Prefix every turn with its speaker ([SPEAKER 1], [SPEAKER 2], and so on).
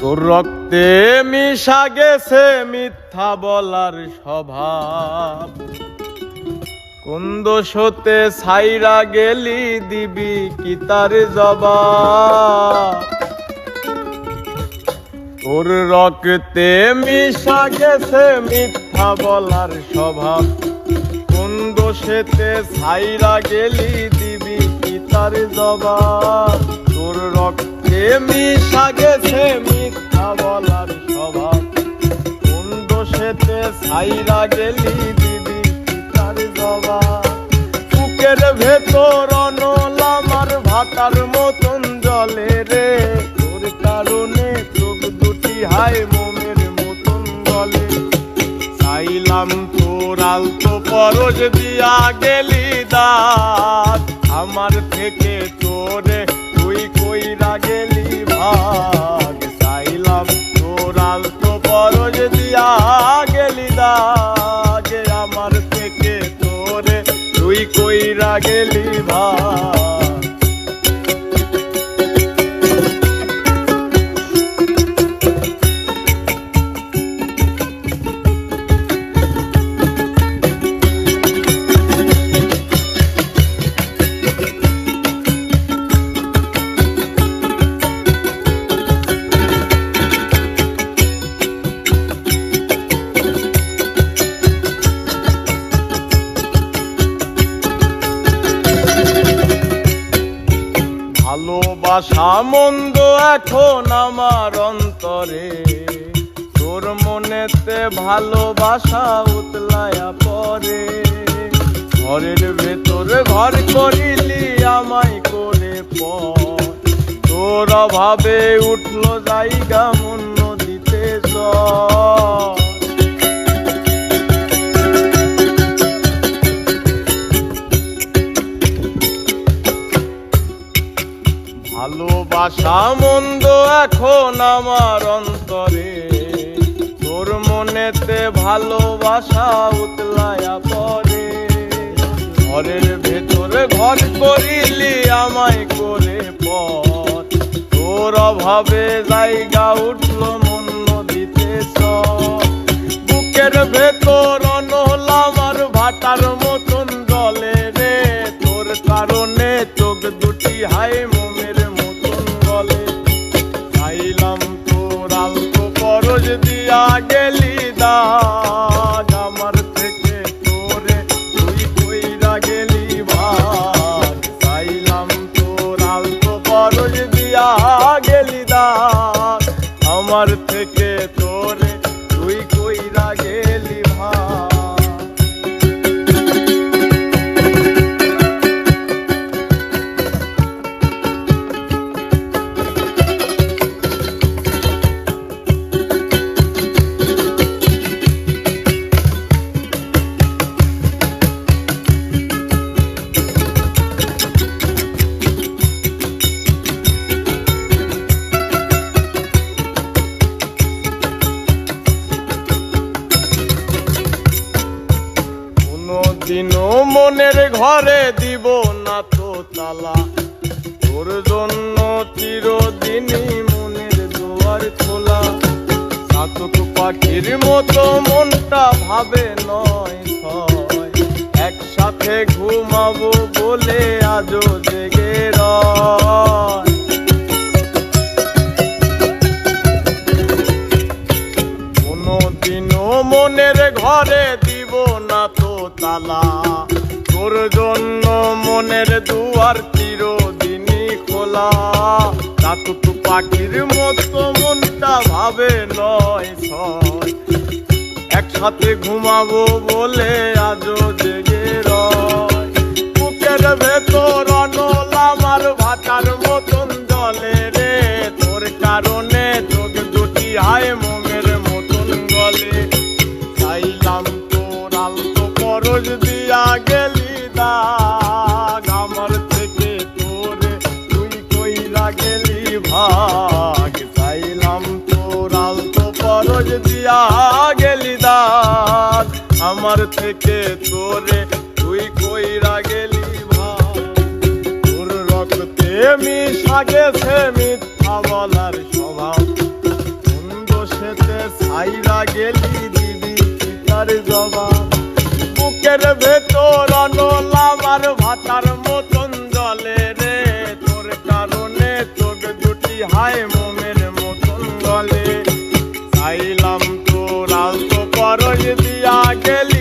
[SPEAKER 1] তোর রক্তে মিশা গেছে মিথ্যা বলার স্বভাব, কোন দোষতে ছাইরা গেলি দিবি কি তার জবাব। তোর রক্তে মিশা গেছে মিথ্যা বলার স্বভাব, কোন দোষেতে ছাইরা গেলি দিবি কি তার জবাব। তোর রক্তে মিশা গেছে মিথ্যা বলার স্বভাব, কোন দোষেতে ছাইরা গেলি দিবি কি তার জবাব। বুকের ভেতর অনল আমার ভাটার মতন জলে রে, তোর কারণে চোখ দুটি হায় মোমের মতন গলে। চাইলাম তোর আলতো পরশ দিয়া গেলি দাঁত, আমার থেকে তোরে তুই কইরা গেলি ভাগ। চাইলাম তোর আলতো পরশ দিয়া গেলি দাঁত, আমার থেকে তোরে তুই কইরা গেলি ভাগ। ভালোবাসা মন্দ এখন আমার অন্তরে, তোর মনেতে ভালোবাসা উতলায়া পরে। ঘরের ভেতর ঘর করিলি আমায় করে পর, তোর অভাবে উঠলো জায়গা মন নদীতে জ্বর। ভালোবাসা মন্দ এখন আমার অন্তরে, তোর মনেতে ভালোবাসা উতলায়া পরে। ঘরের ভেতরে ঘর করিলি আমায় করে পর, তোর অভাবে জায়গা উঠলো মন নদীতে চর। বুকের ভেতর অনল আমার ভাটার মতন জলে রে, তোর কারণে চোখ দুটি হায় মোমের মতন গলে। চাইলাম তোর আলতো পরশ দিয়া গেলি দাগ, আমার থেকে তোরে তুই কইরা গেলি ভাগ। চাইলাম তোর আলতো পরশ দিয়া গেলি দাগ, আমার থেকে তোরে তুই কইরা গেলি ভাগ। দিনও মনের ঘরে দিব না তো তালা, তোর জন্য চিরদিনই মনের দুয়ার খোলা। চাতক পাখির মতো মনটা ভাবে নয় ছয়, একসাথে ঘুমাবো বলে আজও জেগে রয়। কোনদিনও মনের ঘরে দিব না তো তালা, তোর জন্য মনের দুয়ার চিরদিনই খোলা। চাতক পাখির মতো মনটা ভাবে নয় ছয়, একসাথে ঘুমাবো বলে আজও জেগে রয়। বুকের ভেতর অনল আমার ভাটার মতন জলে রে, তোর কারণে চোখ দুটি হায় মোমের মতন গলে। চাইলাম তোর আলতো পরশ দিয়া গেলি দাগ, আমার থেকে তোরে তুই কইরা গেলি ভাগ। চাইলাম তোর আলতো পরশ দিয়া গেলি দাগ, আমার থেকে তোরে তুই কইরা গেলি ভাগ। তোর রক্তে মিশা গেছে মিথ্যা বলার স্বভাব, ছাইরা গেলি দিবি পিতার জবাব। বুকের ভেতর অনল আমার ভাতার মতন জলে রে, তোর কারণে চোখ দুটি হায় মোমের মতন গলে। চাইলাম তোর আলতো পরশ দিয়া গেলি